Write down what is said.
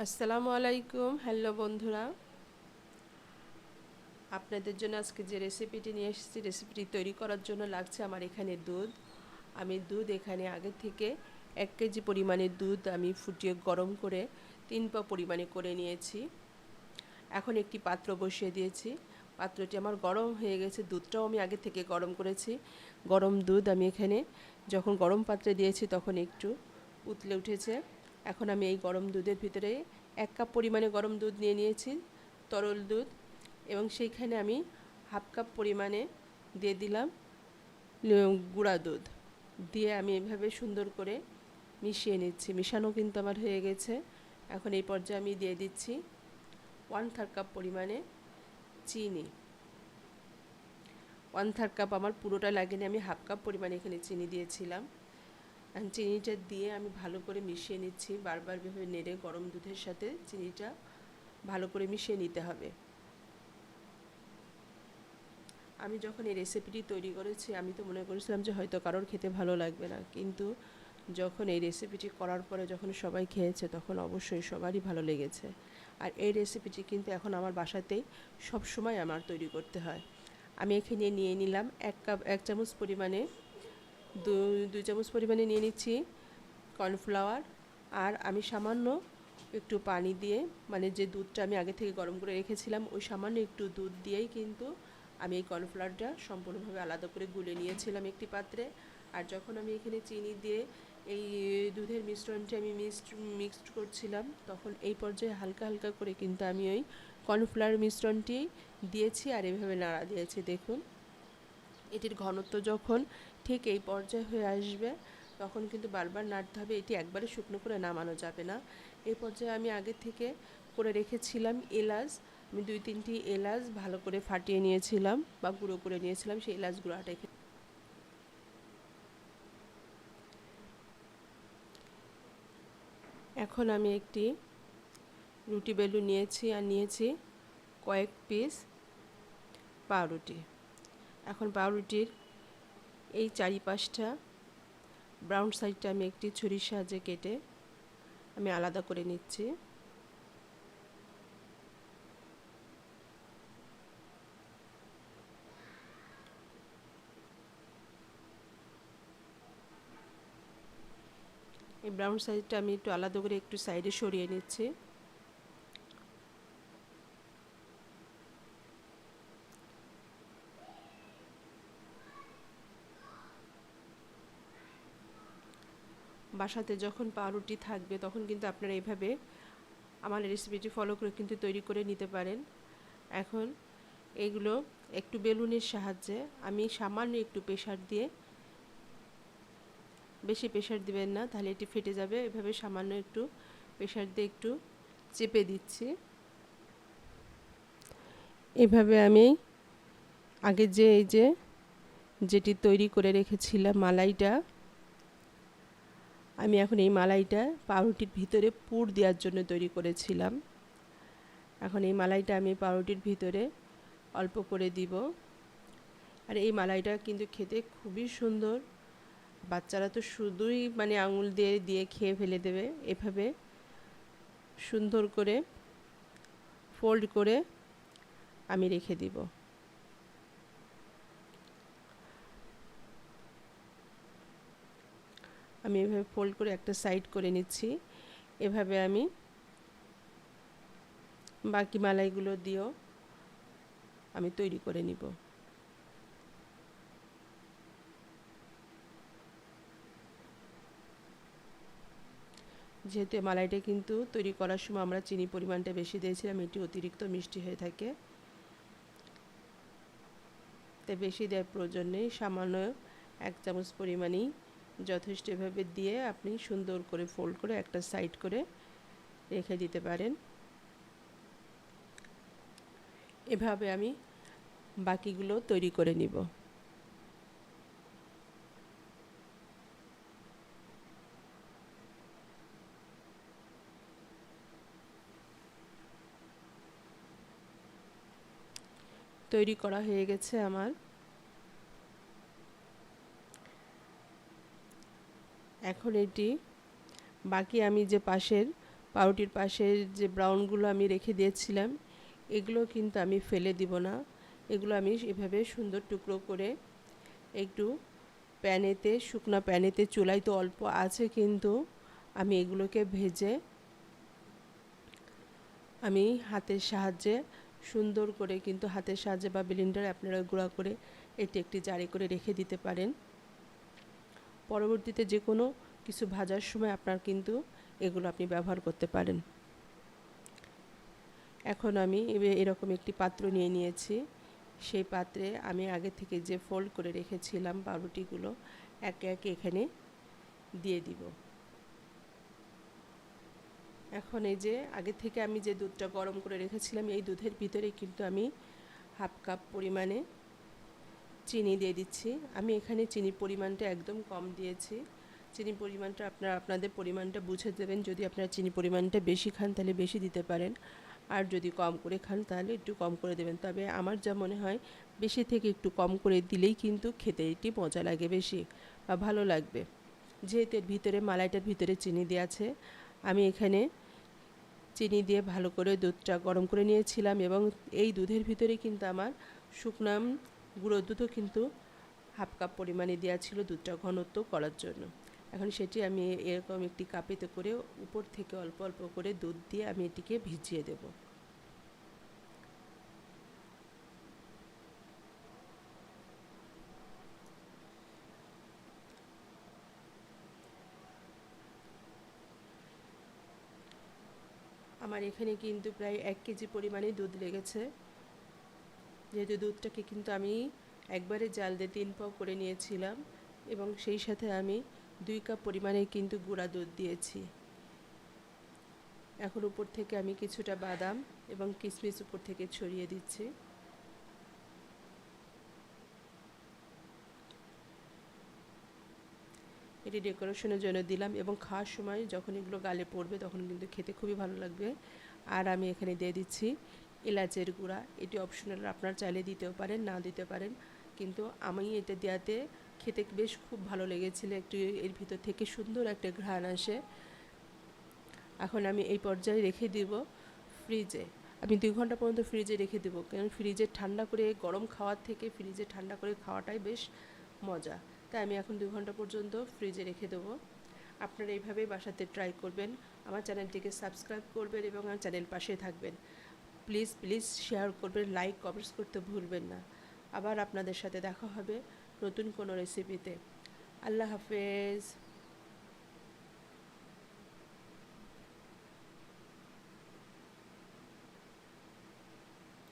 আসসালামু আলাইকুম। হ্যালো বন্ধুরা, আপনাদের জন্য আজকে যে রেসিপিটি নিয়ে এসেছি, রেসিপিটি তৈরি করার জন্য লাগছে আমার এখানে দুধ। আমি দুধ এখানে আগে থেকে 1 কেজি পরিমাণের দুধ আমি ফুটিয়ে গরম করে 3 পা পরিমাণে করে নিয়েছি। এখন একটি পাত্র বসিয়ে দিয়েছি। পাত্রটি আমার গরম হয়ে গেছে, দুধটাও আমি আগে থেকে গরম করেছি। গরম দুধ আমি এখানে যখন গরম পাত্রে দিয়েছি তখন একটু উতলে উঠেছে। এখন আমি এই গরম দুধের ভিতরে 1 কাপ পরিমাণে গরম দুধ নিয়ে নিয়েছি, তরল দুধ, এবং সেইখানে আমি 1/2 কাপ পরিমাণে দিয়ে দিলাম গুঁড়া দুধ। দিয়ে আমি এভাবে সুন্দর করে মিশিয়ে নিচ্ছি। মিশানো কিন্তু আমার হয়ে গেছে। এখন এই পর্যায়ে আমি দিয়ে দিচ্ছি 1/3 কাপ পরিমাণে চিনি। 1/3 কাপ আমার পুরোটা লাগেনি, আমি 1/2 কাপ পরিমাণে এখানে চিনি দিয়েছিলাম। চিনিটা দিয়ে আমি ভালো করে মিশিয়ে নিচ্ছি, বারবার এভাবে নেড়ে গরম দুধের সাথে চিনিটা ভালো করে মিশিয়ে নিতে হবে। আমি যখন এই রেসিপিটি তৈরি করেছি আমি তো মনে করেছিলাম যে হয়তো কারোর খেতে ভালো লাগবে না, কিন্তু যখন এই রেসিপিটি করার পরে যখন সবাই খেয়েছে তখন অবশ্যই সবারই ভালো লেগেছে। আর এই রেসিপিটি কিন্তু এখন আমার বাসাতেই সব সময় আমার তৈরি করতে হয়। আমি এখানে নিয়ে নিলাম 1 চামচ পরিমাণে, 2 চামচ পরিমাণে নিয়ে নিচ্ছি কর্নফ্লাওয়ার। আর আমি সামান্য একটু পানি দিয়ে, মানে যে দুধটা আমি আগে থেকে গরম করে রেখেছিলাম ওই সামান্য একটু দুধ দিয়েই কিন্তু আমি এই কর্নফ্লাওয়ারটা সম্পূর্ণভাবে আলাদা করে গুলে নিয়েছিলাম একটি পাত্রে। আর যখন আমি এখানে চিনি দিয়ে এই দুধের মিশ্রণটি আমি মিক্সড করছিলাম তখন এই পর্যায়ে হালকা হালকা করে কিন্তু আমি ওই কর্নফ্লাওয়ার মিশ্রণটি দিয়েছি আর এভাবে নাড়া দিয়েছি। দেখুন, এটির ঘনত্ব যখন ঠিক এই পর্যায়ে হয়ে আসবে তখন কিন্তু বারবার নাড়তে হবে। এটি একবারে শুকনো করে নামানো যাবে না। এই পর্যায়ে আমি আগে থেকে করে রেখেছিলাম এলাচ, আমি 2-3টি এলাচ ভালো করে ফাটিয়ে নিয়েছিলাম বা গুঁড়ো করে নিয়েছিলাম, সেই এলাচ গুঁড়াটা এখন আমি একটি রুটি বেলুন নিয়েছি আর নিয়েছি কয়েক পিস পাউরুটি। এখন পাউরুটির এই চারিপাশটা ব্রাউন সাইডটা আমি একটি ছুরির সাহায্যে কেটে আমি আলাদা করে নিচ্ছি। এই ব্রাউন সাইডটা আমি একটু আলাদা করে একটু সাইডে সরিয়ে নিচ্ছি। বাসাতে যখন পাউরুটি থাকবে তখন কিন্তু আপনারা এইভাবে আমার রেসিপিটি ফলো করে কিন্তু তৈরি করে নিতে পারেন। এখন এইগুলো একটু বেলুনের সাহায্যে আমি সামান্য একটু প্রেসার দিয়ে, বেশি প্রেসার দিবেন না তাহলে এটি ফেটে যাবে, এভাবে সামান্য একটু প্রেসার দিয়ে একটু চেপে দিচ্ছি। এভাবে আমি আগে যেটি তৈরি করে রেখেছিলাম মালাইটা, আমি এখন এই মালাইটা পাউরুটির ভিতরে পুর দেওয়ার জন্য তৈরি করেছিলাম। এখন এই মালাইটা আমি পাউরুটির ভিতরে অল্প করে দিব। আর এই মালাইটা কিন্তু খেতে খুবই সুন্দর। বাচ্চারা তো শুধুই মানে আঙুল দিয়ে দিয়ে খেয়ে ফেলে দেবে। এভাবে সুন্দর করে ফোল্ড করে আমি রেখে দিব। আমি এভাবে ফোল্ড করে একটা সাইড করে নিচ্ছি। এভাবে আমি বাকি মালাইগুলো দিয়েও আমি তৈরি করে নিব। যেহেতু মালাইটা কিন্তু তৈরি করার সময় আমরা চিনি পরিমাণটা বেশি দিয়েছিলাম, এটি অতিরিক্ত মিষ্টি হয়ে থাকে, তাই বেশি দেওয়ার প্রয়োজন নেই। সামান্য 1 চামচ পরিমাণেই যথেষ্ট। এভাবে দিয়ে আপনি সুন্দর করে ফোল্ড করে একটা সাইড করে রেখে দিতে পারেন। এভাবে আমি বাকিগুলো তৈরি করে নিব। তৈরি করা হয়ে গেছে আমার। এখন এটি বাকি আমি যে পাশের পাউরুটির পাশে যে ব্রাউনগুলো আমি রেখে দিয়েছিলাম এগুলো কিন্তু আমি ফেলে দিব না, এগুলো আমি এভাবে সুন্দর টুকরো করে একটু প্যানেতে, শুকনো প্যানেতে, চুলায় তো অল্প আছে কিন্তু আমি এগুলোকে ভেজে আমি হাতের সাহায্যে সুন্দর করে, কিন্তু হাতের সাহায্যে বা ব্লেন্ডারে আপনারা গুঁড়া করে এটি একটি জারি করে রেখে দিতে পারেন। পরবর্তীতে যে কোনো কিছু ভাজার সময় আপনার কিন্তু এগুলো আপনি ব্যবহার করতে পারেন। এখন আমি এরকম একটি পাত্র নিয়ে নিয়েছি। সেই পাত্রে আমি আগে থেকে যে ফোল্ড করে রেখেছিলাম পাউরুটিগুলো একে একে এখানে দিয়ে দিব। এখন এই যে আগে থেকে আমি যে দুধটা গরম করে রেখেছিলাম এই দুধের ভিতরে কিন্তু আমি হাফ কাপ পরিমাণে চিনি দিয়ে দিচ্ছি। আমি এখানে চিনির পরিমাণটা একদম কম দিয়েছি। চিনির পরিমাণটা আপনারা আপনাদের পরিমাণটা বুঝে দেবেন। যদি আপনারা চিনি পরিমাণটা বেশি খান তাহলে বেশি দিতে পারেন, আর যদি কম করে খান তাহলে একটু কম করে দেবেন। তবে আমার যা মনে হয় বেশি থেকে একটু কম করে দিলেই কিন্তু খেতে এটি মজা লাগে বেশি বা ভালো লাগবে। যেহেতু এর ভিতরে মালাইটার ভিতরে চিনি দেওয়া আছে, আমি এখানে চিনি দিয়ে ভালো করে দুধটা গরম করে নিয়েছিলাম এবং এই দুধের ভিতরে কিন্তু আমার শুকনো গুঁড়ো দুধও কিন্তু হাফ কাপ পরিমাণে দেওয়া ছিল দুধটা ঘনত্ব করার জন্য। এখন সেটি আমি এরকম একটি কাপেতে করে উপর থেকে অল্প অল্প করে দুধ দিয়ে আমি এটিকে ভিজিয়ে দেব। আমার এখানে কিন্তু প্রায় 1 কেজি পরিমাণে দুধ লেগেছে। যেহেতু দুধটাকে কিন্তু আমি একবারে জাল দিয়ে 3 পাও করে নিয়েছিলাম এবং সেই সাথে আমি 2 কাপ পরিমাণে কিন্তু গুঁড়া দুধ দিয়েছি। এখন উপর থেকে আমি কিছুটা বাদাম এবং কিশমিশ উপর থেকে ছড়িয়ে দিচ্ছি। এটি ডেকোরেশনের জন্য দিলাম এবং খাওয়ার সময় যখন এগুলো গালে পড়বে তখন কিন্তু খেতে খুবই ভালো লাগবে। আর আমি এখানে দিয়ে দিচ্ছি এলাচের গুঁড়া। এটি অপশনাল, আপনারা চাইলে দিতেও পারেন, না দিতে পারেন, কিন্তু আমি এটা দেওয়াতে খেতে বেশ খুব ভালো লেগেছিল। একটু এর ভিতর থেকে সুন্দর একটা ঘ্রাণ আসে। এখন আমি এই পর্যায়ে রেখে দিব ফ্রিজে। আমি 2 ঘন্টা পর্যন্ত ফ্রিজে রেখে দেবো, কারণ ফ্রিজে ঠান্ডা করে গরম খাওয়ার থেকে ফ্রিজে ঠান্ডা করে খাওয়াটাই বেশ মজা। তাই আমি এখন 2 ঘন্টা পর্যন্ত ফ্রিজে রেখে দেবো। আপনারা এইভাবেই বাসাতে ট্রাই করবেন। আমার চ্যানেলটিকে সাবস্ক্রাইব করবেন এবং আমার চ্যানেল পাশে থাকবেন। প্লিজ প্লিজ শেয়ার করবেন, লাইক কমেন্টস করতে ভুলবেন না। আবার আপনাদের সাথে দেখা হবে নতুন কোনো রেসিপিতে। আল্লাহ হাফেজ।